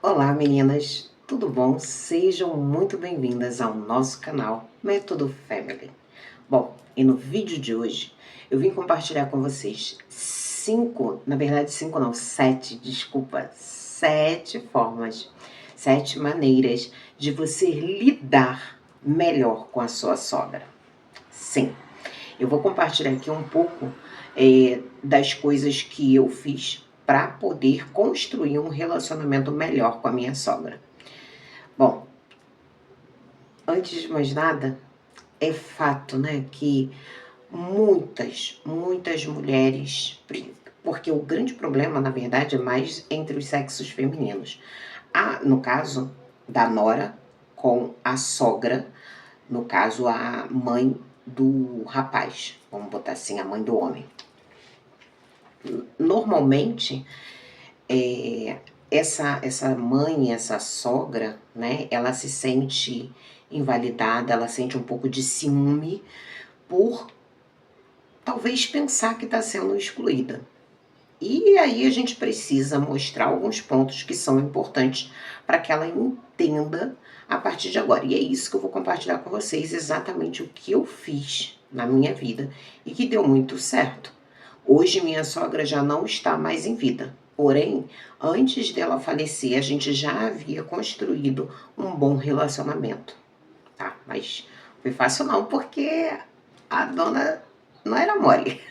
Olá meninas, tudo bom? Sejam muito bem-vindas ao nosso canal Método Family. Bom, e no vídeo de hoje eu vim compartilhar com vocês sete formas, 7 maneiras de você lidar melhor com a sua sogra. Sim, eu vou compartilhar aqui um pouco das coisas que eu fiz para poder construir um relacionamento melhor com a minha sogra. Bom, antes de mais nada, é fato, né, que muitas mulheres, porque o grande problema, na verdade, é mais entre os sexos femininos. No caso da nora com a sogra, no caso a mãe do rapaz, vamos botar assim, a mãe do homem. Normalmente, essa mãe, essa sogra, né, ela se sente invalidada, ela sente um pouco de ciúme por talvez pensar que está sendo excluída. E aí a gente precisa mostrar alguns pontos que são importantes para que ela entenda a partir de agora. E é isso que eu vou compartilhar com vocês, exatamente o que eu fiz na minha vida e que deu muito certo. Hoje minha sogra já não está mais em vida. Porém, antes dela falecer, a gente já havia construído um bom relacionamento, tá? Mas foi fácil não, porque a dona não era mole.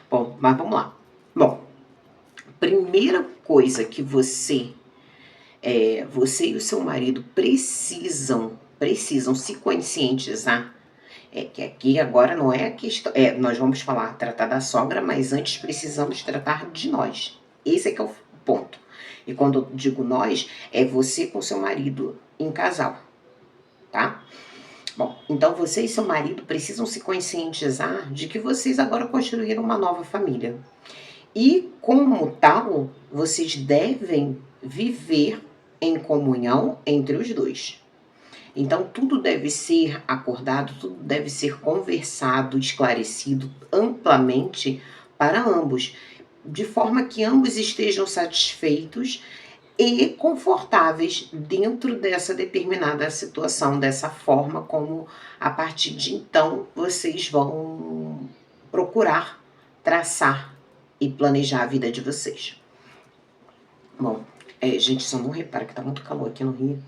Bom, mas vamos lá. Bom, primeira coisa que você e o seu marido precisam se conscientizar que aqui agora não é a questão. Nós vamos tratar da sogra, mas antes precisamos tratar de nós. Esse é que é o ponto. E quando eu digo nós, é você com seu marido em casal, tá? Bom, então você e seu marido precisam se conscientizar de que vocês agora construíram uma nova família. E como tal, vocês devem viver em comunhão entre os dois. Então, tudo deve ser acordado, tudo deve ser conversado, esclarecido amplamente para ambos, de forma que ambos estejam satisfeitos e confortáveis dentro dessa determinada situação, dessa forma como, a partir de então, vocês vão procurar traçar e planejar a vida de vocês. Bom, gente, só não repara que tá muito calor aqui no Rio.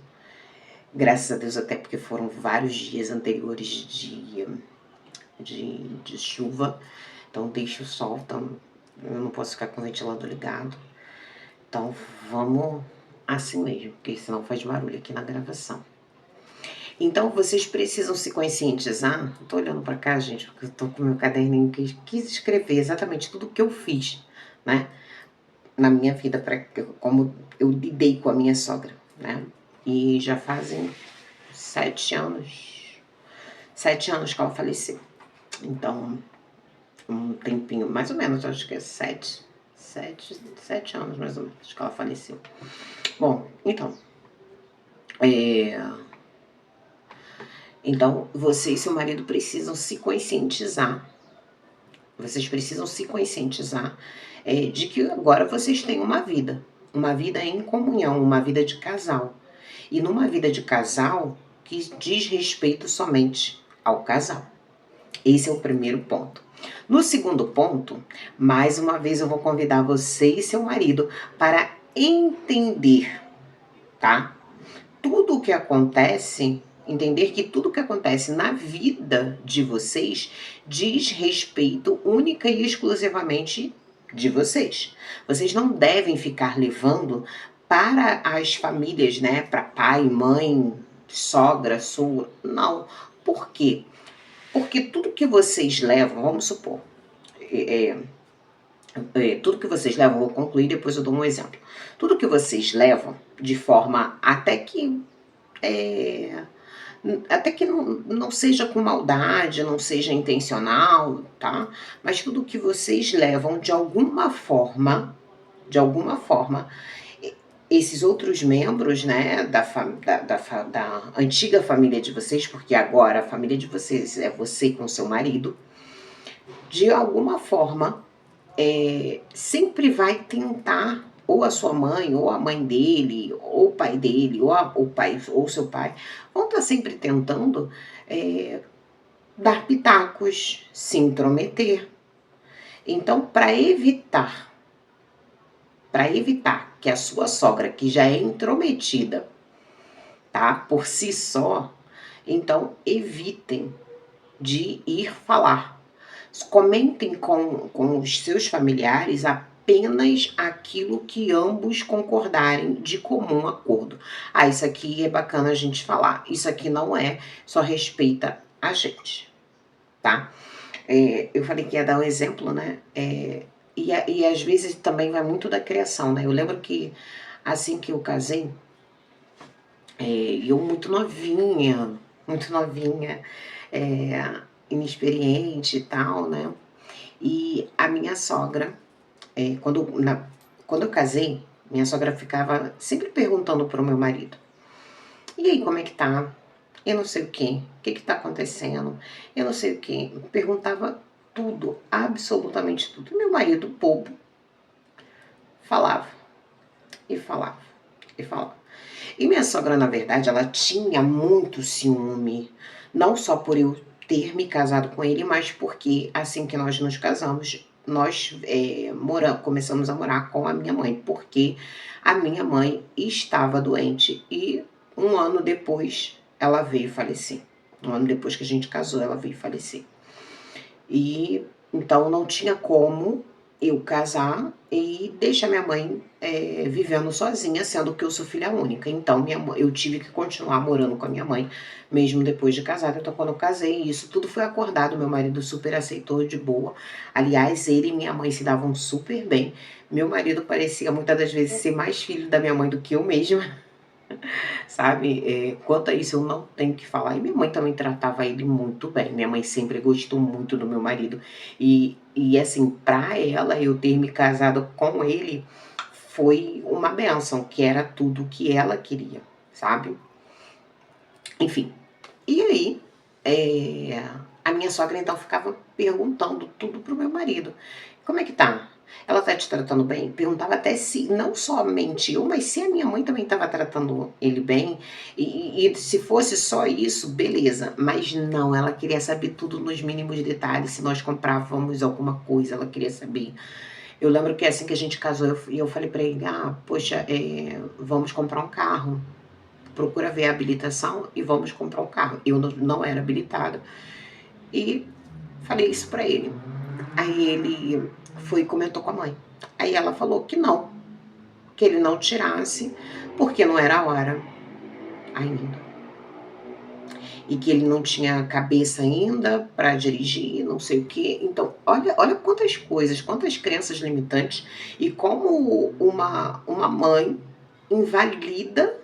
Graças a Deus, até porque foram vários dias anteriores de chuva. Então deixa o sol, então eu não posso ficar com o ventilador ligado. Então vamos assim mesmo, porque senão faz barulho aqui na gravação. Então vocês precisam se conscientizar. Tô olhando pra cá, gente, porque eu tô com meu caderninho que quis escrever exatamente tudo que eu fiz, né? Na minha vida, como eu lidei com a minha sogra, né? E já fazem 7 anos que ela faleceu. Então, um tempinho, mais ou menos, acho que é 7 anos mais ou menos que ela faleceu. Bom, então você e seu marido precisam se conscientizar. Vocês precisam se conscientizar de que agora vocês têm uma vida em comunhão, uma vida de casal. E numa vida de casal que diz respeito somente ao casal. Esse é o primeiro ponto. No segundo ponto, mais uma vez eu vou convidar você e seu marido para entender, tá? Tudo o que acontece, entender que tudo o que acontece na vida de vocês diz respeito única e exclusivamente de vocês. Vocês não devem ficar levando para as famílias, né? Para pai, mãe, sogra, sogro. Não. Por quê? Porque tudo que vocês levam, vamos supor, tudo que vocês levam, vou concluir, depois eu dou um exemplo. Tudo que vocês levam de forma até que não seja com maldade, não seja intencional, tá? Mas tudo que vocês levam de alguma forma, esses outros membros, né, da antiga família de vocês, porque agora a família de vocês é você com seu marido, de alguma forma, sempre vai tentar ou a sua mãe, ou a mãe dele, ou o pai dele, ou o pai, ou seu pai, vão estar sempre tentando dar pitacos, se intrometer. Então, para evitar que a sua sogra, que já é intrometida, tá, por si só, então evitem de ir falar. Comentem com os seus familiares apenas aquilo que ambos concordarem de comum acordo. Ah, isso aqui é bacana a gente falar, isso aqui não é, só respeita a gente, tá? Eu falei que ia dar um exemplo, né? E às vezes também vai muito da criação, né? Eu lembro que assim que eu casei, eu muito novinha, inexperiente e tal, né? E a minha sogra, quando eu casei, minha sogra ficava sempre perguntando pro meu marido: e aí, como é que tá? Eu não sei o que tá acontecendo? Eu não sei o que. Perguntava tudo, absolutamente tudo. E meu marido, bobo, falava, e falava, e falava. E minha sogra, na verdade, ela tinha muito ciúme, não só por eu ter me casado com ele, mas porque assim que nós nos casamos, nós começamos a morar com a minha mãe, porque a minha mãe estava doente e um ano depois ela veio falecer. Um ano depois que a gente casou, ela veio falecer. E então não tinha como eu casar e deixar minha mãe vivendo sozinha, sendo que eu sou filha única. Então eu tive que continuar morando com a minha mãe, mesmo depois de casada. Então quando eu casei, isso tudo foi acordado, meu marido super aceitou de boa. Aliás, ele e minha mãe se davam super bem. Meu marido parecia muitas das vezes ser mais filho da minha mãe do que eu mesma. Sabe? Quanto a isso eu não tenho que falar. E minha mãe também tratava ele muito bem. Minha mãe sempre gostou muito do meu marido. E assim, pra ela, eu ter me casado com ele foi uma benção, que era tudo que ela queria, sabe? Enfim. E aí, a minha sogra então ficava perguntando tudo pro meu marido. Como é que tá? Ela tá te tratando bem? Perguntava até se, não somente eu, mas se a minha mãe também estava tratando ele bem. E se fosse só isso, beleza. Mas não, ela queria saber tudo nos mínimos detalhes. Se nós comprávamos alguma coisa, ela queria saber. Eu lembro que assim que a gente casou, eu falei pra ele: ah, poxa, vamos comprar um carro. Procura ver a habilitação e vamos comprar um carro. Eu não era habilitada. E falei isso pra ele. Aí ele foi e comentou com a mãe. Aí ela falou que não, que ele não tirasse, porque não era a hora ainda. E que ele não tinha cabeça ainda para dirigir, não sei o quê. Então, olha quantas coisas, quantas crenças limitantes e como uma mãe invalida,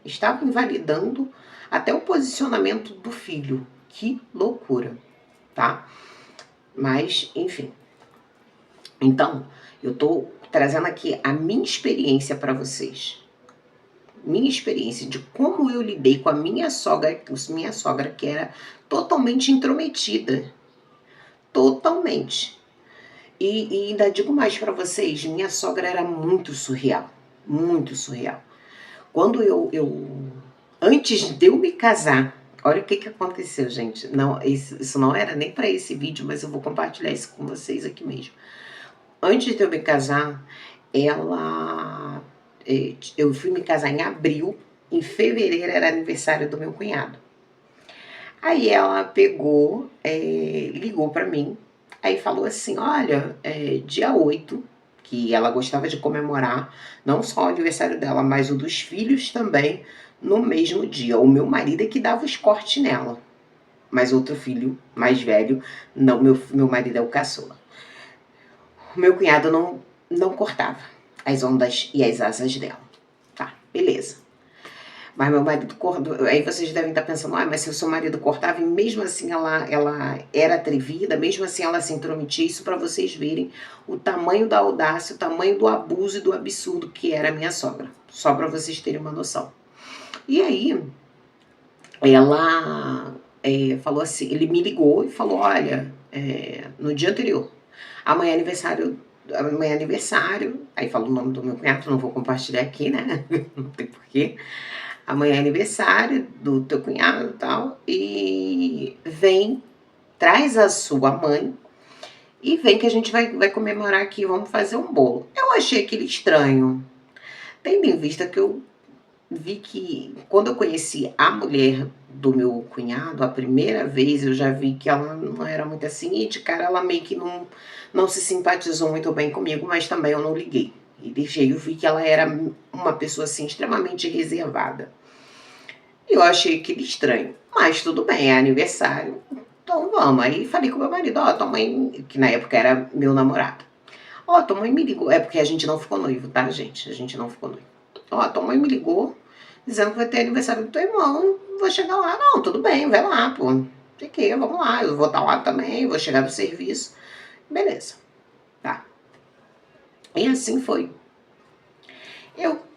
estava invalidando até o posicionamento do filho. Que loucura, tá? Mas, enfim. Então, eu tô trazendo aqui a minha experiência para vocês. Minha experiência de como eu lidei com a minha sogra que era totalmente intrometida. Totalmente. E ainda digo mais para vocês, minha sogra era muito surreal. Muito surreal. Quando antes de eu me casar, olha o que aconteceu, gente. Não, isso não era nem para esse vídeo, mas eu vou compartilhar isso com vocês aqui mesmo. Antes de eu me casar, eu fui me casar em abril, em fevereiro era aniversário do meu cunhado. Aí ela pegou, ligou para mim, aí falou assim: olha, dia 8, que ela gostava de comemorar não só o aniversário dela, mas o dos filhos também, no mesmo dia. O meu marido é que dava os cortes nela, mas outro filho mais velho, não, meu marido é o caçula. O meu cunhado não cortava as ondas e as asas dela. Tá, beleza. Mas meu marido cortou. Aí vocês devem estar pensando: ah, mas se o seu marido cortava, e mesmo assim ela era atrevida, mesmo assim ela se intrometia. Isso para vocês verem o tamanho da audácia, o tamanho do abuso e do absurdo que era a minha sogra. Só para vocês terem uma noção. E aí, ela falou assim: ele me ligou e falou: olha, no dia anterior, amanhã é aniversário amanhã é aniversário, aí fala o nome do meu cunhado, não vou compartilhar aqui, né? Não tem porquê. Amanhã é aniversário do teu cunhado e tal, e vem, traz a sua mãe, e vem que a gente vai comemorar aqui, vamos fazer um bolo. Eu achei aquele estranho, tendo em vista que eu vi que quando eu conheci a mulher do meu cunhado, a primeira vez eu já vi que ela não era muito assim, e de cara ela meio que não se simpatizou muito bem comigo, mas também eu não liguei. E deixei, eu vi que ela era uma pessoa assim extremamente reservada. Eu achei aquilo estranho, mas tudo bem, é aniversário, então vamos. Aí falei com meu marido, ó, tua mãe, que na época era meu namorado. Ó, tua mãe me ligou, é porque a gente não ficou noivo, tá, gente? A gente não ficou noivo. Ó, tua mãe me ligou, dizendo que vai ter aniversário do teu irmão, vou chegar lá. Não, tudo bem, vai lá, pô. Fiquei, vamos lá, eu vou estar lá também, vou chegar do serviço. Beleza, tá. E assim foi.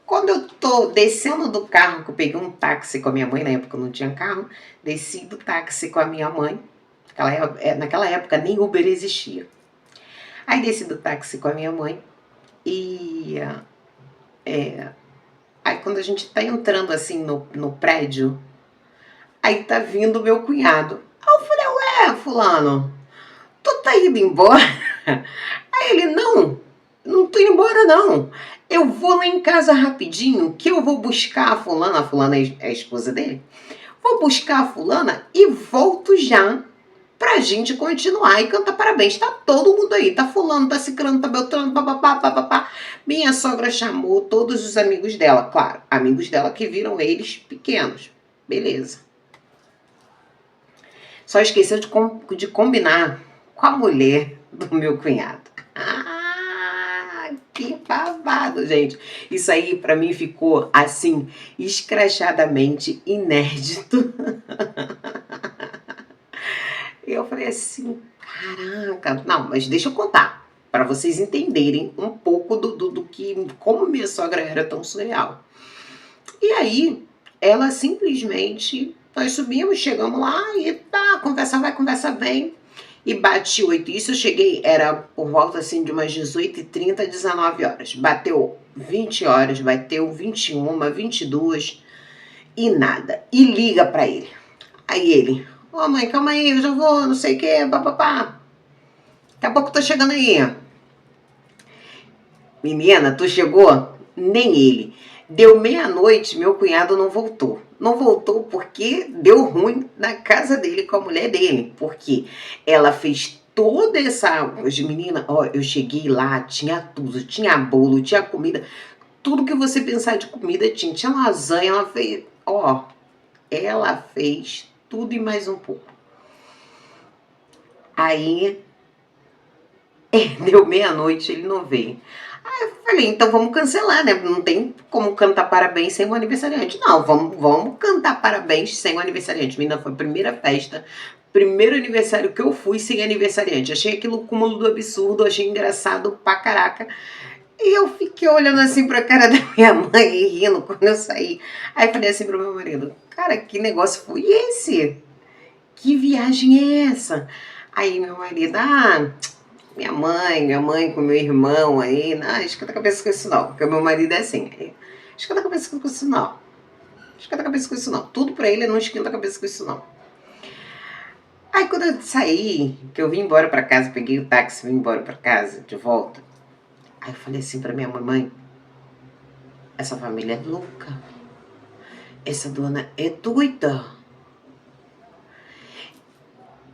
Quando eu tô descendo do carro, que eu peguei um táxi com a minha mãe, na época eu não tinha carro, desci do táxi com a minha mãe, naquela época nem Uber existia. Aí desci do táxi com a minha mãe e aí quando a gente tá entrando assim no prédio, aí tá vindo o meu cunhado. Aí eu falei, ué, fulano, tu tá indo embora? Aí ele, não tô indo embora não. Eu vou lá em casa rapidinho, que eu vou buscar a fulana é a esposa dele. Vou buscar a fulana e volto já pra gente continuar e cantar parabéns. Tá todo mundo aí, tá fulano, tá ciclano, tá beltrano, papapá, papapá. Minha sogra chamou todos os amigos dela, claro, amigos dela que viram eles pequenos. Beleza. Só esqueceu de combinar com a mulher do meu cunhado. Que babado, gente. Isso aí pra mim ficou assim, escrachadamente inédito. Eu falei assim, caraca, não, mas deixa eu contar, pra vocês entenderem um pouco do que, como minha sogra era tão surreal. E aí, ela simplesmente, nós subimos, chegamos lá e tá, conversa vai, conversa vem. E bate 8. Isso eu cheguei, era por volta assim de umas 18h30, 19 horas. Bateu 20 horas, bateu 21, 22 e nada. E liga pra ele. Aí ele, ô mãe, calma aí, eu já vou, não sei o que, papapá. Daqui a pouco eu tô chegando aí. Menina, tu chegou? Nem ele. Deu meia-noite, meu cunhado não voltou. Não voltou porque deu ruim na casa dele com a mulher dele. Porque ela fez toda essa... Menina, ó, eu cheguei lá, tinha tudo. Tinha bolo, tinha comida. Tudo que você pensar de comida tinha. Tinha lasanha, ela fez... Ó, ela fez tudo e mais um pouco. Aí, deu meia-noite, ele não veio. Aí eu falei, então vamos cancelar, né? Não tem como cantar parabéns sem o aniversariante. Não, vamos cantar parabéns sem o aniversariante. Menina, foi a primeira festa, primeiro aniversário que eu fui sem aniversariante. Achei aquilo o cúmulo do absurdo, achei engraçado pra caraca. E eu fiquei olhando assim pra cara da minha mãe e rindo quando eu saí. Aí falei assim pro meu marido, cara, que negócio foi esse? Que viagem é essa? Aí meu marido, minha mãe com meu irmão aí, não, esquenta a cabeça com isso não, porque meu marido é assim, esquenta a cabeça com isso não, esquenta a cabeça com isso não, tudo pra ele é não esquenta a cabeça com isso não. Aí quando eu saí, que eu vim embora pra casa, peguei o táxi, vim embora pra casa, de volta, aí eu falei assim pra minha mãe, essa família é louca, essa dona é doida,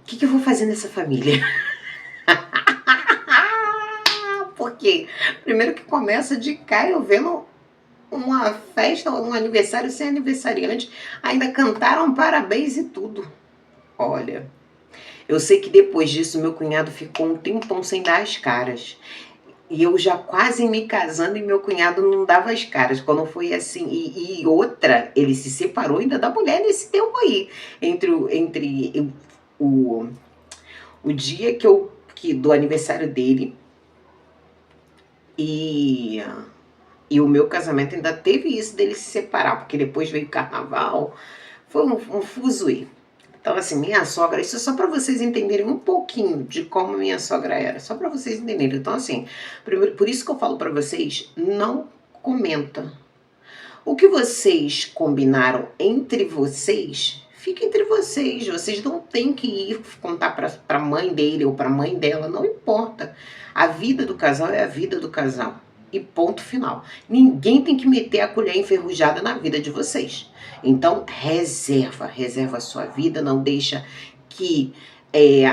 o que eu vou fazer nessa família? Porque primeiro que começa de cá eu vendo uma festa, um aniversário sem aniversariante, ainda cantaram parabéns e tudo. Olha, eu sei que depois disso meu cunhado ficou um tempão sem dar as caras. E eu já quase me casando e meu cunhado não dava as caras. Quando foi assim, e outra, ele se separou ainda da mulher nesse tempo aí. Entre o dia do aniversário dele e o meu casamento ainda teve isso dele se separar, porque depois veio o carnaval, foi um fuzuê. Então, assim, minha sogra, isso é só para vocês entenderem um pouquinho de como minha sogra era, só para vocês entenderem. Então, assim, por isso que eu falo para vocês, não comenta. O que vocês combinaram entre vocês, fica entre vocês. Vocês não têm que ir contar para a mãe dele ou para a mãe dela, não importa. A vida do casal é a vida do casal. E ponto final. Ninguém tem que meter a colher enferrujada na vida de vocês. Então, reserva a sua vida, não deixa que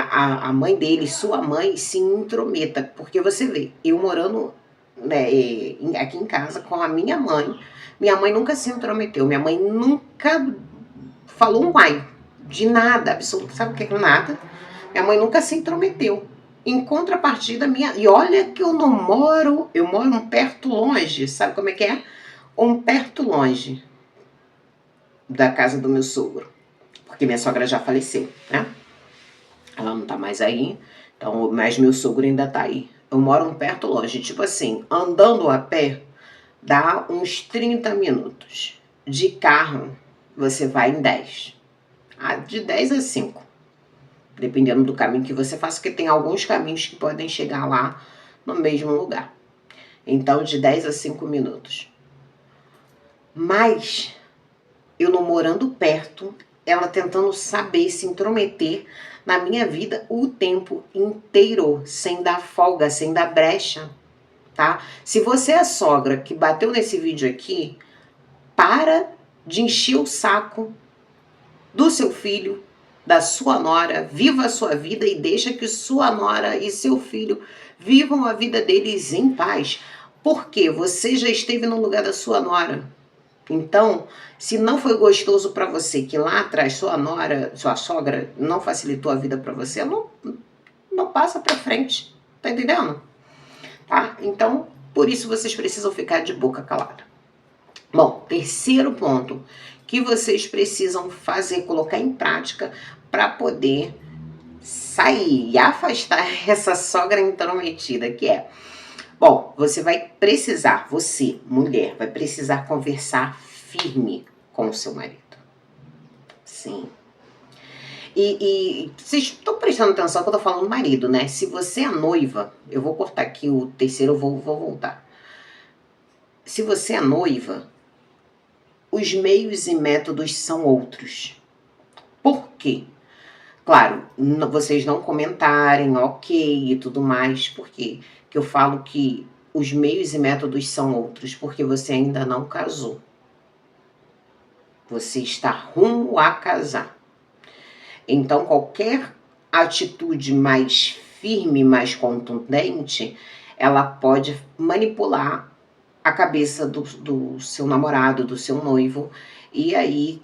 a mãe dele, sua mãe, se intrometa. Porque você vê, eu morando, né, aqui em casa com a minha mãe nunca se intrometeu, minha mãe nunca falou um ai, de nada, absoluto, sabe o que é nada? Minha mãe nunca se intrometeu. Em contrapartida, e olha que eu não moro, eu moro um perto longe, sabe como é que é? Um perto longe da casa do meu sogro, porque minha sogra já faleceu, né? Ela não tá mais aí, então, mas meu sogro ainda tá aí. Eu moro um perto longe, tipo assim, andando a pé, dá uns 30 minutos. De carro, você vai em 10. De 10 a 5. Dependendo do caminho que você faça, porque tem alguns caminhos que podem chegar lá no mesmo lugar. Então, de 10 a 5 minutos. Mas, eu não morando perto, ela tentando saber, se intrometer na minha vida o tempo inteiro, sem dar folga, sem dar brecha, tá? Se você é a sogra que bateu nesse vídeo aqui, para de encher o saco do seu filho, da sua nora, viva a sua vida e deixa que sua nora e seu filho vivam a vida deles em paz. Porque você já esteve no lugar da sua nora. Então, se não foi gostoso para você, que lá atrás sua nora, sua sogra não facilitou a vida para você, não passa para frente. Tá entendendo? Tá? Então, por isso vocês precisam ficar de boca calada. Bom, terceiro ponto que vocês precisam fazer, colocar em prática para poder sair e afastar essa sogra intrometida que é. Bom, você vai precisar, você, mulher, vai precisar conversar firme com o seu marido. Sim. E vocês estão prestando atenção que eu tô falando marido, né? Se você é noiva, eu vou cortar aqui o terceiro, eu vou voltar. Se você é noiva, os meios e métodos são outros. Por quê? Claro, vocês não comentarem, ok, e tudo mais. Por quê? Que eu falo que os meios e métodos são outros, porque você ainda não casou. Você está rumo a casar. Então, qualquer atitude mais firme, mais contundente, ela pode manipular a cabeça do seu namorado, do seu noivo, e aí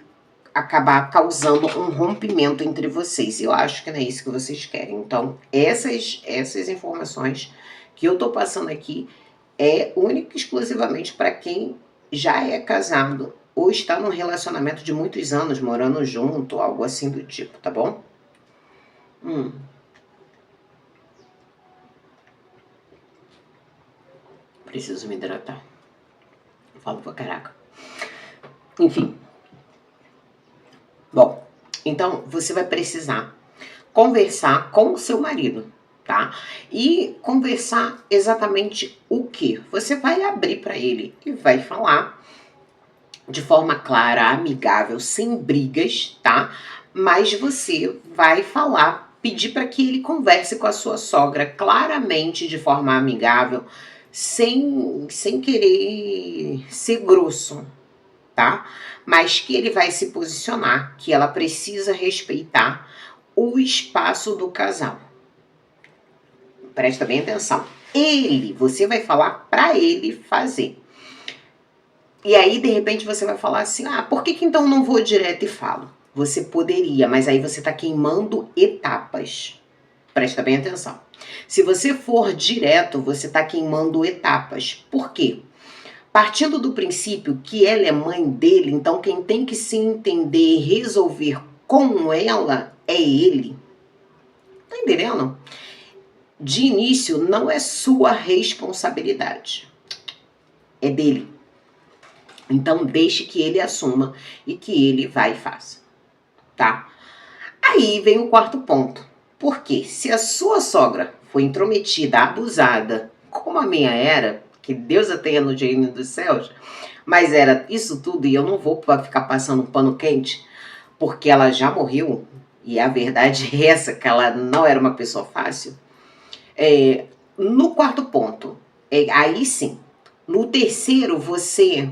acabar causando um rompimento entre vocês. Eu acho que não é isso que vocês querem. Então, essas informações que eu tô passando aqui é única e exclusivamente para quem já é casado ou está num relacionamento de muitos anos, morando junto, algo assim do tipo, tá bom? Preciso me hidratar. Falo pra caraca. Enfim. Bom, então você vai precisar conversar com o seu marido, tá? E conversar exatamente o que? Você vai abrir para ele e vai falar de forma clara, amigável, sem brigas, tá? Mas você vai falar, pedir para que ele converse com a sua sogra claramente, de forma amigável, sem querer ser grosso, tá? Mas que ele vai se posicionar, que ela precisa respeitar o espaço do casal. Presta bem atenção. Você vai falar para ele fazer. E aí, de repente, você vai falar assim, por que então não vou direto e falo? Você poderia, mas aí você está queimando etapas. Presta bem atenção. Se você for direto, você está queimando etapas. Por quê? Partindo do princípio que ela é mãe dele, então quem tem que se entender e resolver com ela é ele. Tá entendendo? De início, não é sua responsabilidade. É dele. Então, deixe que ele assuma e que ele vai e faça. Tá? Aí vem o quarto ponto. Porque se a sua sogra foi intrometida, abusada, como a minha era, que Deus a tenha no reino dos céus, mas era isso tudo, e eu não vou ficar passando um pano quente, porque ela já morreu, e a verdade é essa, que ela não era uma pessoa fácil. No quarto ponto, aí sim. No terceiro, você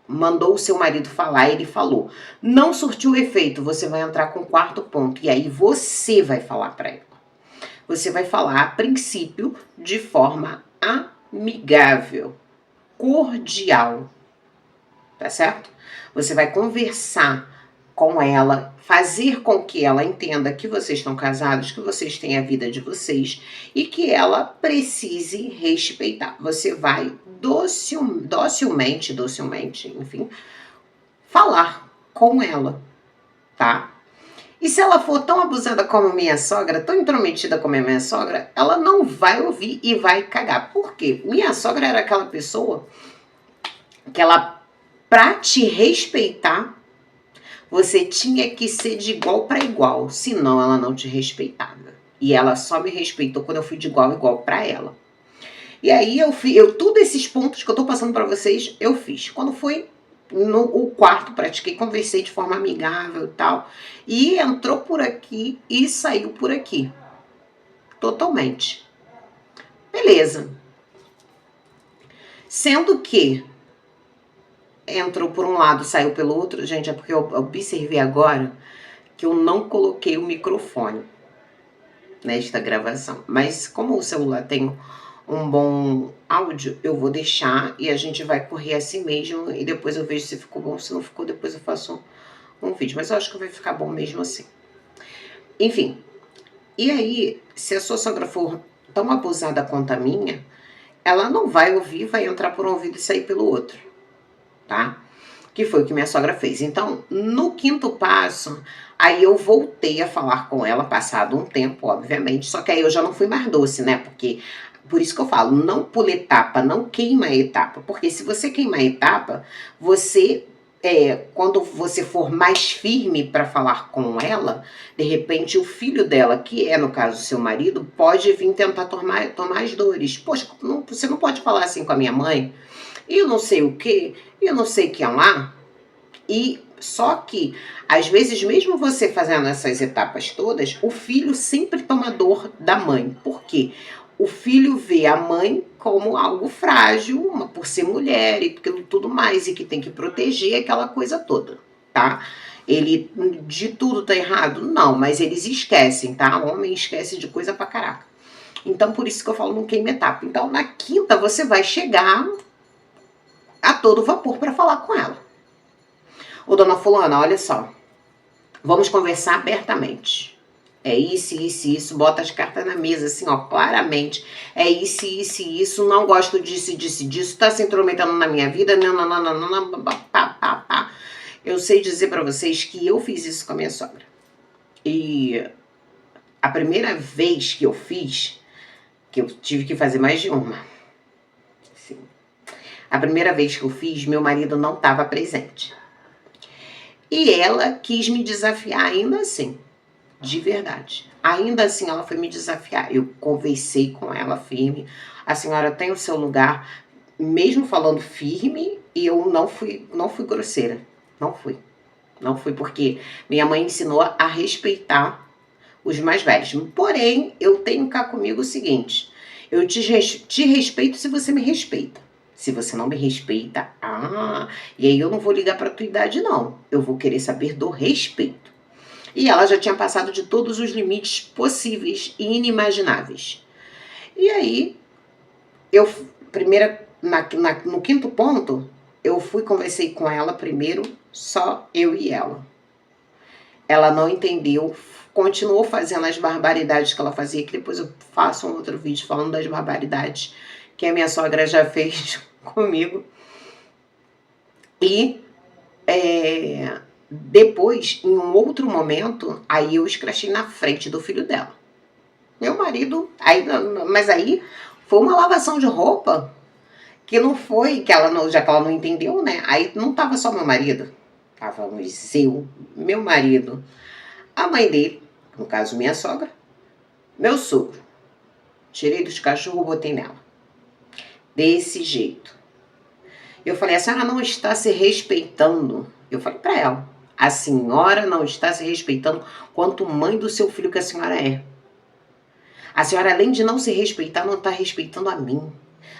mandou o seu marido falar, ele falou. Não surtiu efeito, você vai entrar com o quarto ponto, e aí você vai falar para ela. Você vai falar, a princípio, de forma amigável, cordial, tá certo? Você vai conversar com ela, fazer com que ela entenda que vocês estão casados, que vocês têm a vida de vocês e que ela precise respeitar. Você vai docilmente, enfim, falar com ela, tá? E se ela for tão abusada como minha sogra, tão intrometida como a minha sogra, ela não vai ouvir e vai cagar. Por quê? Minha sogra era aquela pessoa que ela, pra te respeitar, você tinha que ser de igual para igual, senão ela não te respeitava. E ela só me respeitou quando eu fui de igual a igual para ela. E aí todos esses pontos que eu tô passando para vocês, eu fiz. Quando foi no quarto, pratiquei, conversei de forma amigável e tal. E entrou por aqui e saiu por aqui. Totalmente. Beleza. Sendo que entrou por um lado, saiu pelo outro. Gente, é porque eu observei agora que eu não coloquei o microfone nesta gravação. Mas como o celular tem um bom áudio, eu vou deixar e a gente vai correr assim mesmo. E depois eu vejo se ficou bom, se não ficou, depois eu faço um vídeo. Mas eu acho que vai ficar bom mesmo assim. Enfim. E aí, se a sua sogra for tão abusada quanto a minha, ela não vai ouvir, vai entrar por um ouvido e sair pelo outro, tá? Que foi o que minha sogra fez. Então, no quinto passo, aí eu voltei a falar com ela, passado um tempo, obviamente, só que aí eu já não fui mais doce, né? Porque, por isso que eu falo, não pula etapa, não queima a etapa, porque se você queimar a etapa, você, quando você for mais firme para falar com ela, de repente o filho dela, que é no caso seu marido, pode vir tentar tomar as dores. Poxa, você não pode falar assim com a minha mãe, e eu não sei o que, eu não sei o que é lá. E só que, às vezes, mesmo você fazendo essas etapas todas, o filho sempre toma dor da mãe. Por quê? O filho vê a mãe como algo frágil, por ser mulher e tudo mais, e que tem que proteger aquela coisa toda, tá? Ele, de tudo tá errado? Não, mas eles esquecem, tá? O homem esquece de coisa pra caraca. Então, por isso que eu falo não queima etapa. Então, na quinta, você vai chegar a todo vapor para falar com ela. Ô, dona fulana, olha só, vamos conversar abertamente. É isso, bota as cartas na mesa, assim, ó, claramente. É isso, não gosto disso, tá se intrometendo na minha vida, não, pá. Eu sei dizer pra vocês que eu fiz isso com a minha sogra. E a primeira vez que eu fiz, que eu tive que fazer mais de uma, assim, a primeira vez que eu fiz, meu marido não estava presente. E ela quis me desafiar ainda assim, de verdade. Ainda assim ela foi me desafiar. Eu conversei com ela firme. A senhora tem o seu lugar, mesmo falando firme, e eu não fui grosseira. Não fui porque minha mãe ensinou a respeitar os mais velhos. Porém, eu tenho cá comigo o seguinte: eu te respeito se você me respeita. Se você não me respeita, e aí eu não vou ligar pra tua idade, não. Eu vou querer saber do respeito. E ela já tinha passado de todos os limites possíveis e inimagináveis. E aí, no quinto ponto, eu conversei com ela primeiro, só eu e ela. Ela não entendeu, continuou fazendo as barbaridades que ela fazia, que depois eu faço um outro vídeo falando das barbaridades que a minha sogra já fez comigo. E depois, em um outro momento, aí eu escrachei na frente do filho dela. Meu marido, mas aí foi uma lavação de roupa que não foi, já que ela não entendeu, né? Aí não tava só meu marido, tava eu, meu marido, a mãe dele, no caso minha sogra, meu sogro. Tirei dos cachorros, botei nela. Desse jeito. Eu falei, a senhora não está se respeitando. Eu falei pra ela, a senhora não está se respeitando quanto mãe do seu filho que a senhora é. A senhora, além de não se respeitar, não está respeitando a mim.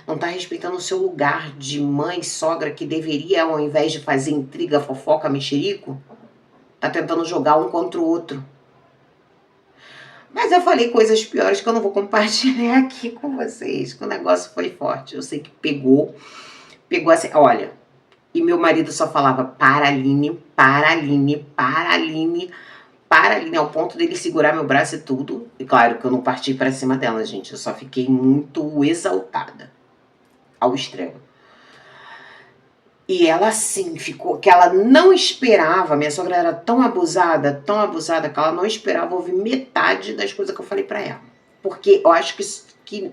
Não está respeitando o seu lugar de mãe, sogra, que deveria, ao invés de fazer intriga, fofoca, mexerico, tá tentando jogar um contra o outro. Mas eu falei coisas piores que eu não vou compartilhar aqui com vocês, que o negócio foi forte. Eu sei que pegou assim, olha, e meu marido só falava para Aline, para Aline, para Aline, para Aline, ao ponto dele segurar meu braço e tudo. E claro que eu não parti pra cima dela, gente, eu só fiquei muito exaltada, ao extremo. E ela assim, ficou, que ela não esperava, minha sogra era tão abusada, que ela não esperava ouvir metade das coisas que eu falei pra ela. Porque eu acho que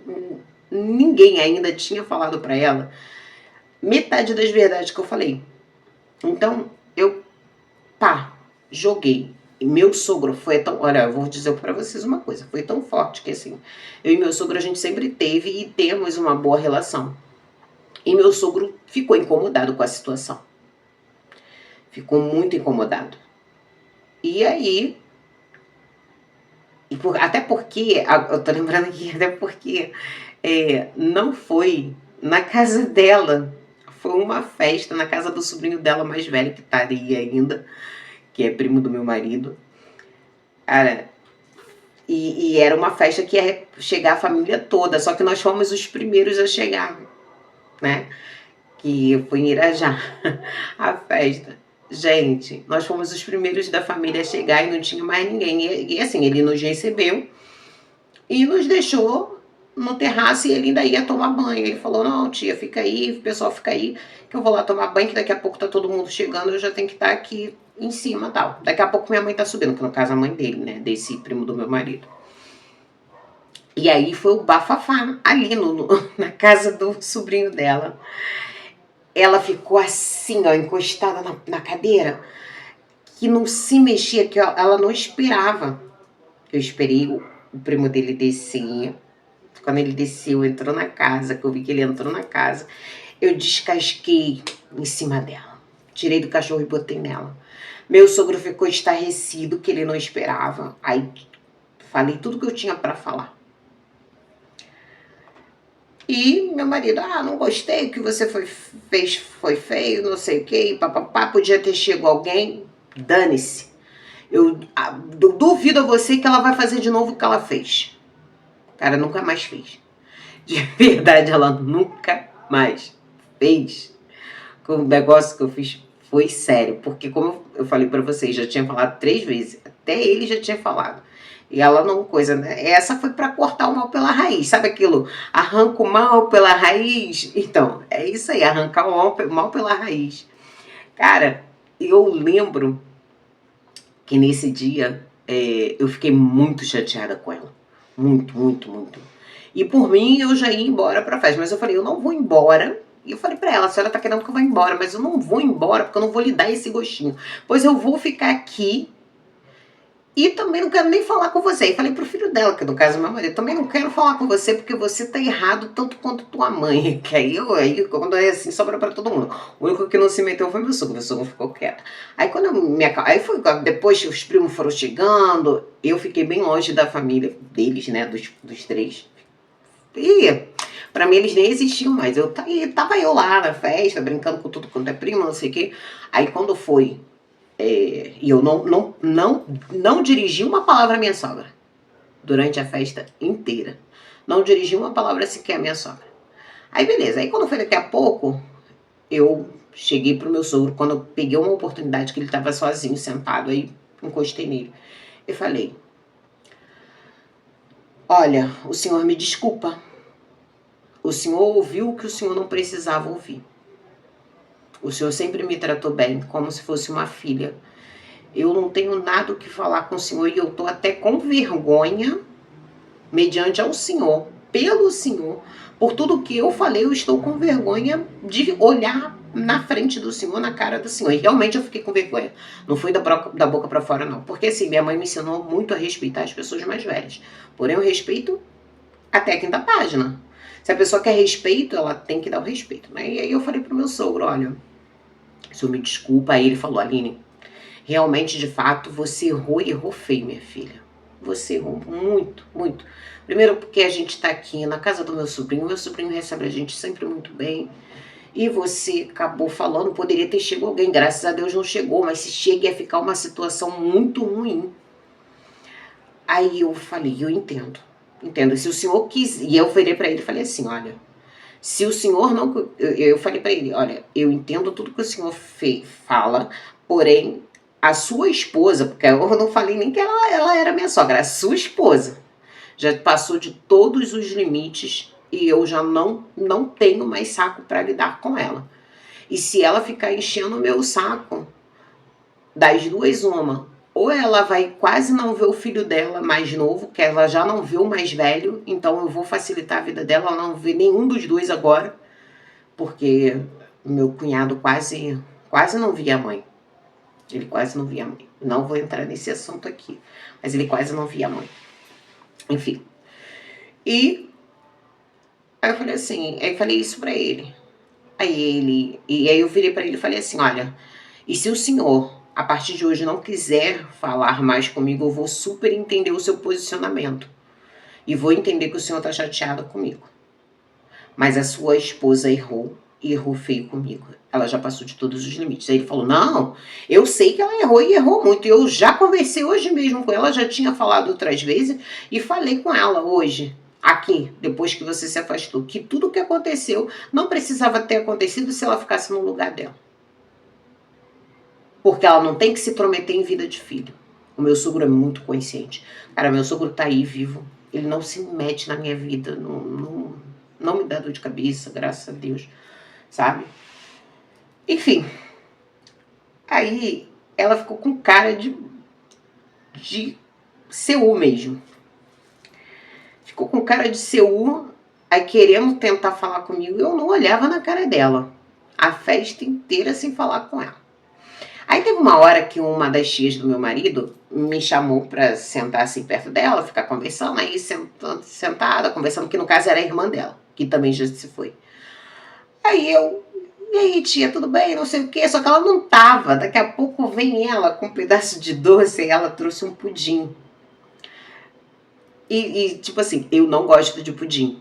ninguém ainda tinha falado pra ela metade das verdades que eu falei. Então, eu, joguei. E meu sogro foi tão... Olha, eu vou dizer pra vocês uma coisa. Foi tão forte que assim, eu e meu sogro, a gente sempre teve e temos uma boa relação. E meu sogro ficou incomodado com a situação. Ficou muito incomodado. E aí... até porque... Eu tô lembrando aqui, até porque... não foi na casa dela. Foi uma festa na casa do sobrinho dela mais velho, que tá aí ainda, que é primo do meu marido. Cara, e era uma festa que ia chegar a família toda, só que nós fomos os primeiros a chegar, né? Que foi em Irajá, a festa. Gente, nós fomos os primeiros da família a chegar e não tinha mais ninguém. E assim, ele nos recebeu e nos deixou no terraço e ele ainda ia tomar banho. Ele falou, não, tia, fica aí, o pessoal fica aí, que eu vou lá tomar banho, que daqui a pouco tá todo mundo chegando, eu já tenho que estar aqui em cima e tal. Daqui a pouco minha mãe tá subindo, que no caso a mãe dele, né, desse primo do meu marido. E aí foi o bafafá, ali na casa do sobrinho dela. Ela ficou assim, ó, encostada na cadeira, que não se mexia, que ela não esperava. Eu esperei o primo dele descer. Quando ele desceu, entrou na casa, que eu vi que ele entrou na casa, eu descasquei em cima dela. Tirei do cachorro e botei nela. Meu sogro ficou estarrecido, que ele não esperava. Aí falei tudo que eu tinha pra falar. E meu marido, não gostei, o que você fez foi feio, não sei o que, papapá, podia ter chegado alguém, dane-se. Eu duvido a você que ela vai fazer de novo o que ela fez. Cara, nunca mais fez. De verdade, ela nunca mais fez. O negócio que eu fiz foi sério, porque como eu falei pra vocês, já tinha falado 3 vezes, até ele já tinha falado. E ela não coisa, né? Essa foi pra cortar o mal pela raiz. Sabe aquilo? Arranca o mal pela raiz? Então, é isso aí, arrancar o mal pela raiz. Cara, eu lembro que nesse dia eu fiquei muito chateada com ela. Muito, muito, muito. E por mim, eu já ia embora pra festa. Mas eu falei, eu não vou embora. E eu falei pra ela, a senhora tá querendo que eu vá embora, mas eu não vou embora porque eu não vou lhe dar esse gostinho. Pois eu vou ficar aqui e também não quero nem falar com você. E falei pro filho dela, que no caso é meu marido, também não quero falar com você porque você tá errado tanto quanto tua mãe. Que aí quando é assim, sobra pra todo mundo. O único que não se meteu foi meu sogro ficou quieto. Aí quando eu aí foi, depois que os primos foram chegando, eu fiquei bem longe da família deles, né, dos 3. E pra mim eles nem existiam mais. Tava eu lá na festa, brincando com tudo quanto é primo, não sei o quê. Aí quando foi... e eu não dirigi uma palavra à minha sogra durante a festa inteira. Não dirigi uma palavra sequer à minha sogra. Aí beleza, aí quando foi daqui a pouco, eu cheguei pro meu sogro, quando eu peguei uma oportunidade que ele tava sozinho, sentado, aí encostei nele. Eu falei, olha, o senhor me desculpa. O senhor ouviu o que o senhor não precisava ouvir. O senhor sempre me tratou bem, como se fosse uma filha. Eu não tenho nada o que falar com o senhor e eu tô até com vergonha, mediante ao senhor, pelo senhor. Por tudo que eu falei, eu estou com vergonha de olhar na frente do senhor, na cara do senhor. E realmente eu fiquei com vergonha. Não fui da boca pra fora, não. Porque assim, minha mãe me ensinou muito a respeitar as pessoas mais velhas. Porém, eu respeito até a quinta página. Se a pessoa quer respeito, ela tem que dar o respeito, né? E aí eu falei pro meu sogro, olha, o senhor me desculpa. Aí ele falou, Aline, realmente, de fato, você errou e errou feio, minha filha. Você errou muito, muito. Primeiro porque a gente tá aqui na casa do meu sobrinho recebe a gente sempre muito bem. E você acabou falando, poderia ter chegado alguém, graças a Deus não chegou, mas se chega ia ficar uma situação muito ruim. Aí eu falei, eu entendo, se o senhor quis, e eu virei pra ele e falei assim, olha, se o senhor não, eu falei pra ele, olha, eu entendo tudo que o senhor fala, porém, a sua esposa, porque eu não falei nem que ela era minha sogra, a sua esposa, já passou de todos os limites e eu já não tenho mais saco pra lidar com ela. E se ela ficar enchendo o meu saco, das duas uma, ou ela vai quase não ver o filho dela mais novo, que ela já não vê o mais velho, então eu vou facilitar a vida dela, ela não vê nenhum dos dois agora, porque meu cunhado quase não via a mãe. Ele quase não via a mãe. Não vou entrar nesse assunto aqui, mas ele quase não via a mãe. Enfim. E aí eu falei assim, aí eu falei isso pra ele. E aí eu virei pra ele e falei assim, olha, e se o senhor, a partir de hoje, não quiser falar mais comigo, eu vou super entender o seu posicionamento. E vou entender que o senhor tá chateado comigo. Mas a sua esposa errou, e errou feio comigo. Ela já passou de todos os limites. Aí ele falou, não, eu sei que ela errou e errou muito. Eu já conversei hoje mesmo com ela, já tinha falado outras vezes, e falei com ela hoje, aqui, depois que você se afastou, que tudo o que aconteceu não precisava ter acontecido se ela ficasse no lugar dela. Porque ela não tem que se prometer em vida de filho. O meu sogro é muito consciente. Cara, meu sogro tá aí vivo. Ele não se mete na minha vida. Não me dá dor de cabeça, graças a Deus. Sabe? Enfim. Aí ela ficou com cara de CU mesmo. Ficou com cara de CU, aí querendo tentar falar comigo. Eu não olhava na cara dela. A festa inteira sem falar com ela. Aí teve uma hora que uma das tias do meu marido me chamou pra sentar assim perto dela, ficar conversando, aí sentada, conversando, que no caso era a irmã dela, que também já se foi. Aí eu, e aí tia, tudo bem, não sei o quê, só que ela não tava, daqui a pouco vem ela com um pedaço de doce e ela trouxe um pudim. E tipo assim, eu não gosto de pudim,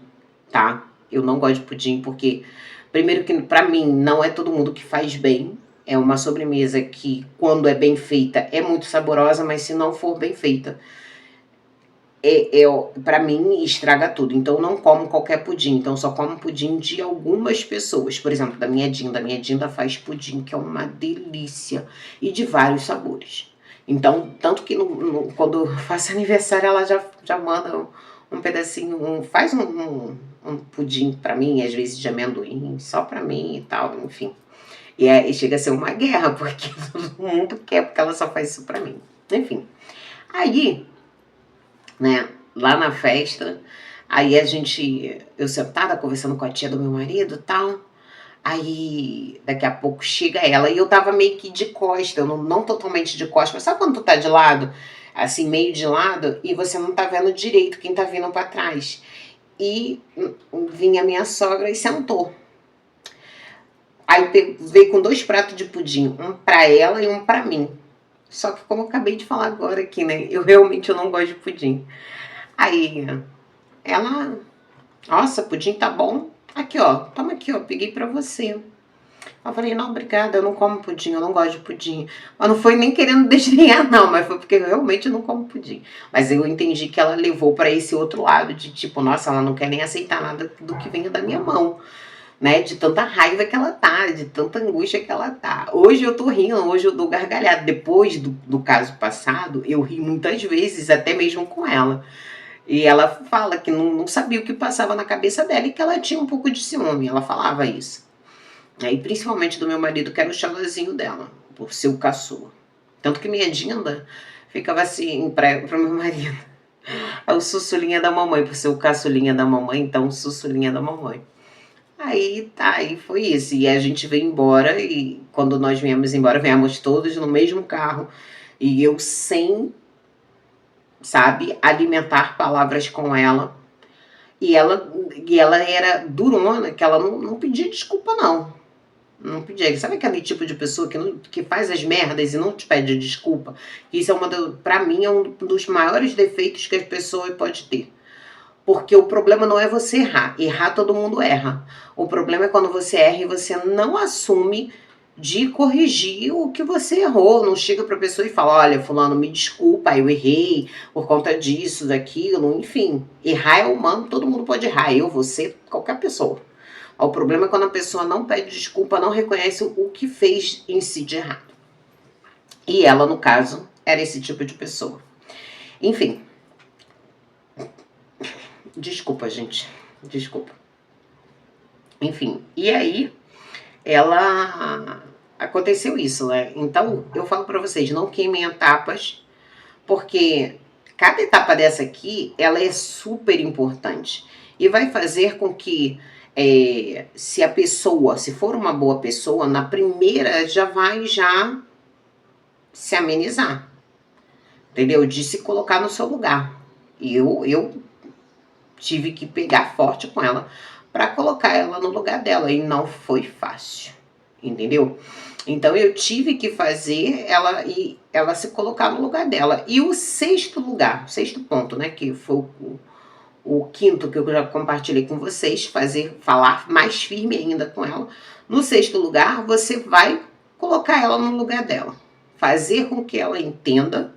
tá? Eu não gosto de pudim porque, primeiro que pra mim não é todo mundo que faz bem. É uma sobremesa que, quando é bem feita, é muito saborosa, mas se não for bem feita, para mim, estraga tudo. Então, eu não como qualquer pudim. Então, eu só como pudim de algumas pessoas. Por exemplo, da minha Dinda. A minha Dinda faz pudim, que é uma delícia. E de vários sabores. Então, tanto que quando eu faço aniversário, ela já manda um pedacinho, faz um pudim pra mim, às vezes de amendoim, só pra mim e tal, enfim. E chega a ser uma guerra, porque todo mundo quer, porque ela só faz isso pra mim. Enfim. Aí, né, lá na festa, aí eu sentada conversando com a tia do meu marido e tal, aí daqui a pouco chega ela, e eu tava meio que de costa, eu não totalmente de costa, mas sabe quando tu tá de lado, assim, meio de lado, e você não tá vendo direito quem tá vindo pra trás? E vinha minha sogra e sentou. Aí veio com 2 pratos de pudim, um pra ela e um pra mim. Só que como eu acabei de falar agora aqui, né, eu realmente não gosto de pudim. Aí ela, nossa, pudim tá bom. Aqui, ó, toma aqui, ó, peguei pra você. Eu falei, não, obrigada, eu não como pudim, eu não gosto de pudim. Mas não foi nem querendo desdenhar, não, mas foi porque eu realmente não como pudim. Mas eu entendi que ela levou pra esse outro lado, de tipo, nossa, ela não quer nem aceitar nada do que venha da minha mão, né? De tanta raiva que ela tá, de tanta angústia que ela tá. Hoje eu tô rindo, hoje eu dou gargalhada. Depois do caso passado, eu ri muitas vezes, até mesmo com ela. E ela fala que não sabia o que passava na cabeça dela e que ela tinha um pouco de ciúme, ela falava isso. Aí, principalmente do meu marido, que era o xalozinho dela, por ser o caçula. Tanto que minha Dinda ficava assim pro meu marido. É o sussulinha da mamãe, por ser o caçulinha da mamãe, então o sussulinha da mamãe. Aí tá, aí foi isso. E a gente veio embora e quando nós viemos embora, viemos todos no mesmo carro. E eu sem, sabe, alimentar palavras com ela. E ela, e ela era durona, que ela não pedia desculpa, não. Não pedia. Sabe aquele tipo de pessoa que faz as merdas e não te pede desculpa? Isso é pra mim, é um dos maiores defeitos que a pessoa pode ter. Porque o problema não é você errar. Errar todo mundo erra. O problema é quando você erra e você não assume de corrigir o que você errou. Não chega pra pessoa e fala, olha, fulano, me desculpa, eu errei por conta disso, daquilo, enfim. Errar é humano, todo mundo pode errar. Eu, você, qualquer pessoa. O problema é quando a pessoa não pede desculpa, não reconhece o que fez em si de errado. E ela, no caso, era esse tipo de pessoa. Enfim. Desculpa, gente. Desculpa. Enfim, e aí ela aconteceu isso, né? Então eu falo pra vocês, não queimem etapas, porque cada etapa dessa aqui, ela é super importante e vai fazer com que se a pessoa, se for uma boa pessoa, na primeira já vai se amenizar, entendeu? De se colocar no seu lugar. E eu tive que pegar forte com ela para colocar ela no lugar dela e não foi fácil, entendeu? Então eu tive que fazer ela se colocar no lugar dela. E o sexto lugar, o sexto ponto, né, que foi o quinto que eu já compartilhei com vocês, falar mais firme ainda com ela. No sexto lugar, você vai colocar ela no lugar dela, fazer com que ela entenda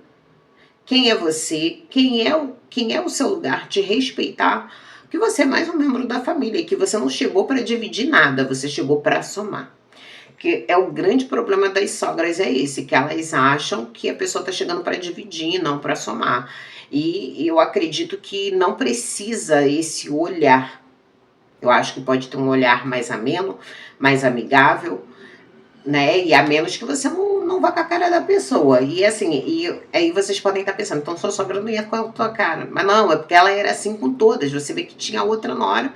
quem é você, quem é o seu lugar, te respeitar, que você é mais um membro da família e que você não chegou para dividir nada, você chegou para somar. Que é o grande problema das sogras é esse, que elas acham que a pessoa está chegando para dividir, não para somar. E eu acredito que não precisa esse olhar. Eu acho que pode ter um olhar mais ameno, mais amigável, né? E a menos que você não vá com a cara da pessoa. E assim, e aí vocês podem estar pensando, então sua sogra não ia com a tua cara. Mas não, é porque ela era assim com todas. Você vê que tinha outra nora,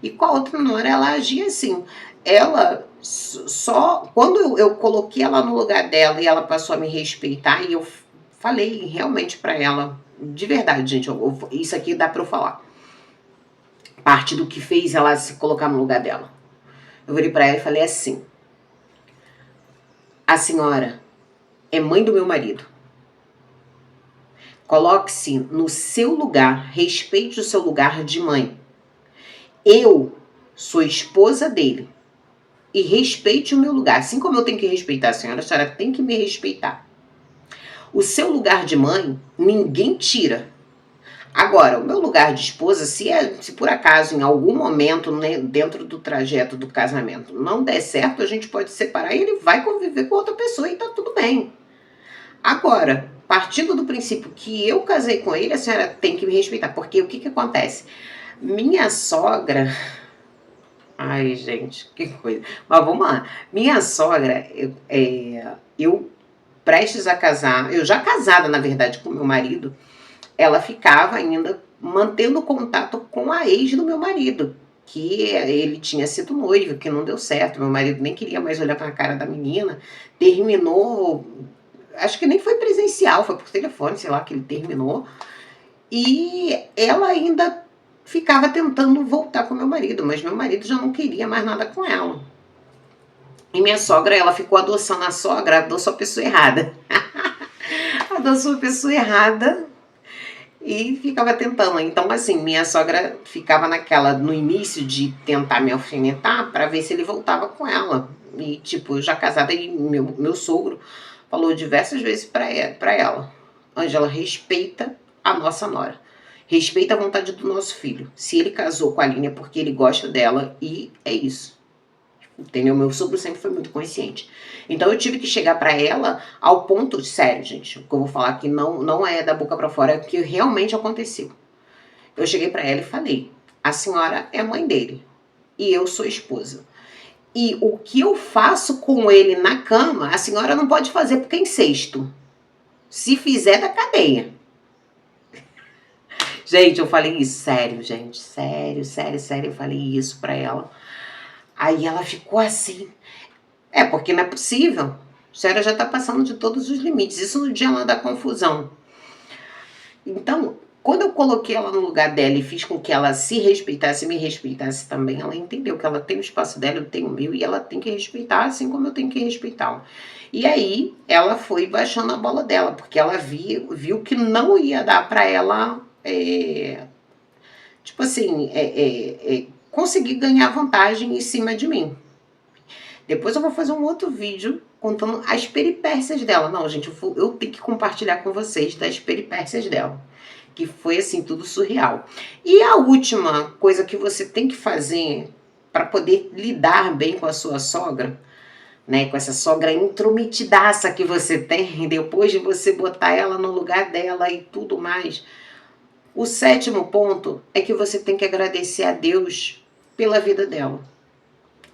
e com a outra nora ela agia assim. Ela só. Quando eu coloquei ela no lugar dela e ela passou a me respeitar, e eu falei realmente pra ela, de verdade, gente, isso aqui dá pra eu falar. Parte do que fez ela se colocar no lugar dela. Eu virei pra ela e falei assim: a senhora é mãe do meu marido. Coloque-se no seu lugar, respeite o seu lugar de mãe. Eu sou esposa dele e respeite o meu lugar. Assim como eu tenho que respeitar a senhora tem que me respeitar. O seu lugar de mãe, ninguém tira. Agora, o meu lugar de esposa, se por acaso em algum momento, né, dentro do trajeto do casamento não der certo, a gente pode separar e ele vai conviver com outra pessoa e tá tudo bem. Agora, partindo do princípio que eu casei com ele, a senhora tem que me respeitar. Porque o que acontece? Minha sogra... Ai, gente, que coisa. Mas vamos lá. Minha sogra, eu prestes a casar, eu já casada, na verdade, com meu marido, ela ficava ainda mantendo contato com a ex do meu marido, que ele tinha sido noivo, que não deu certo. Meu marido nem queria mais olhar para a cara da menina, terminou... Acho que nem foi presencial, foi por telefone, sei lá, que ele terminou. E ela ainda ficava tentando voltar com meu marido, mas meu marido já não queria mais nada com ela. E minha sogra, ela ficou adoçando a sogra, adoçou a pessoa errada. Adoçou a pessoa errada e ficava tentando. Então, assim, minha sogra ficava naquela, no início de tentar me alfinetar para ver se ele voltava com ela. E, tipo, já casada, e meu sogro falou diversas vezes para ela: Ângela, respeita a nossa nora. Respeita a vontade do nosso filho. Se ele casou com a Aline é porque ele gosta dela e é isso. Entendeu? Meu sogro sempre foi muito consciente. Então eu tive que chegar para ela ao ponto, sério, gente, o que eu vou falar aqui não é da boca para fora, é o que realmente aconteceu. Eu cheguei para ela e falei: a senhora é mãe dele e eu sou esposa. E o que eu faço com ele na cama, a senhora não pode fazer porque é incesto. Se fizer, da cadeia. Gente, eu falei isso, sério, gente. Sério, eu falei isso pra ela. Aí ela ficou assim. Porque não é possível. A senhora já está passando de todos os limites. Isso no dia lá da confusão. Então, quando eu coloquei ela no lugar dela e fiz com que ela se respeitasse e me respeitasse também, ela entendeu que ela tem o espaço dela, eu tenho o meu, e ela tem que respeitar assim como eu tenho que respeitá-la. E aí, ela foi baixando a bola dela, porque ela viu que não ia dar para ela, tipo assim, conseguir ganhar vantagem em cima de mim. Depois eu vou fazer um outro vídeo contando as peripécias dela. Não, gente, eu tenho que compartilhar com vocês das peripécias dela. Que foi, assim, tudo surreal. E a última coisa que você tem que fazer para poder lidar bem com a sua sogra, né? Com essa sogra intrometidaça que você tem, depois de você botar ela no lugar dela e tudo mais. O 7º ponto é que você tem que agradecer a Deus pela vida dela.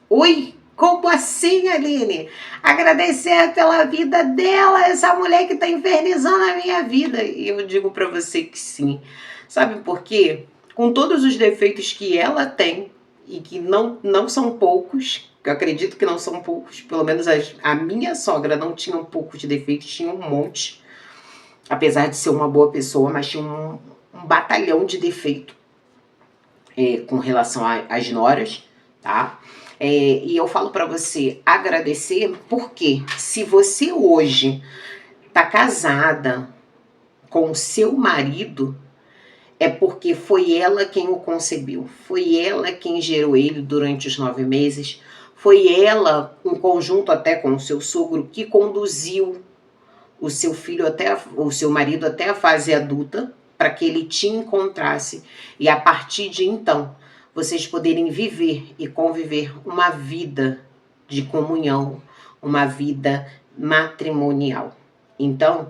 Oi? Como assim, Aline? Agradecer pela vida dela, essa mulher que tá infernizando a minha vida. E eu digo pra você que sim. Sabe por quê? Com todos os defeitos que ela tem, e que não são poucos, eu acredito que não são poucos, pelo menos a minha sogra não tinha um pouco de defeitos, tinha um monte. Apesar de ser uma boa pessoa, mas tinha um batalhão de defeito com relação às noras, tá? E eu falo para você agradecer, porque se você hoje tá casada com o seu marido, é porque foi ela quem o concebeu, foi ela quem gerou ele durante os 9 meses, foi ela, em conjunto até com o seu sogro, que conduziu o seu filho o seu marido até a fase adulta, para que ele te encontrasse e a partir de então vocês poderem viver e conviver uma vida de comunhão, uma vida matrimonial. Então,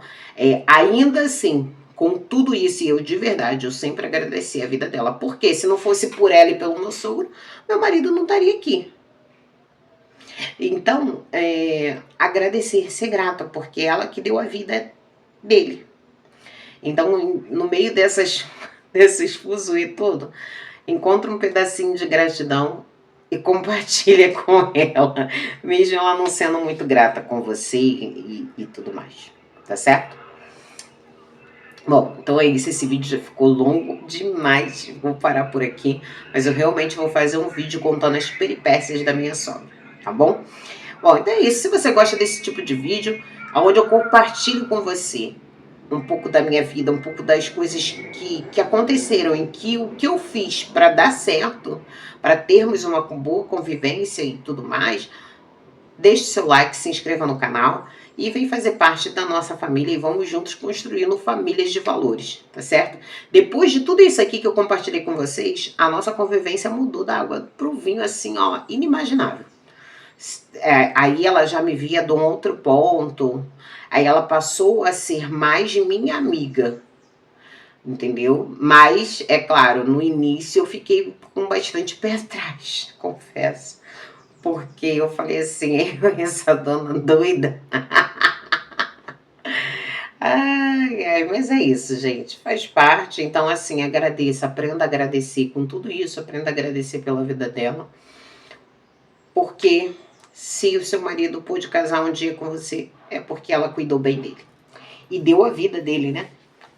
ainda assim, com tudo isso, e eu de verdade, eu sempre agradeci a vida dela, porque se não fosse por ela e pelo meu sogro, meu marido não estaria aqui. Então, agradecer, ser grata, porque ela que deu a vida dele. Então, no meio desses fuzuê todo, encontra um pedacinho de gratidão e compartilha com ela, mesmo ela não sendo muito grata com você e tudo mais, tá certo? Bom, então é isso, esse vídeo já ficou longo demais, vou parar por aqui, mas eu realmente vou fazer um vídeo contando as peripécias da minha sogra, tá bom? Bom, então é isso, se você gosta desse tipo de vídeo, onde eu compartilho com você um pouco da minha vida, um pouco das coisas que aconteceram, o que eu fiz para dar certo, para termos uma boa convivência e tudo mais, deixe seu like, se inscreva no canal e vem fazer parte da nossa família e vamos juntos construindo famílias de valores, tá certo? Depois de tudo isso aqui que eu compartilhei com vocês, a nossa convivência mudou da água pro vinho assim, ó, inimaginável. Aí ela já me via de um outro ponto, aí ela passou a ser mais minha amiga, entendeu? Mas, é claro, no início eu fiquei com bastante pé atrás, confesso, porque eu falei assim, essa dona doida. Mas é isso, gente, faz parte, então assim, agradeça, aprenda a agradecer com tudo isso, aprenda a agradecer pela vida dela, porque se o seu marido pôde casar um dia com você, é porque ela cuidou bem dele. E deu a vida dele, né?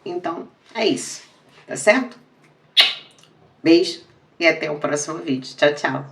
Então, é isso. Tá certo? Beijo e até o próximo vídeo. Tchau, tchau.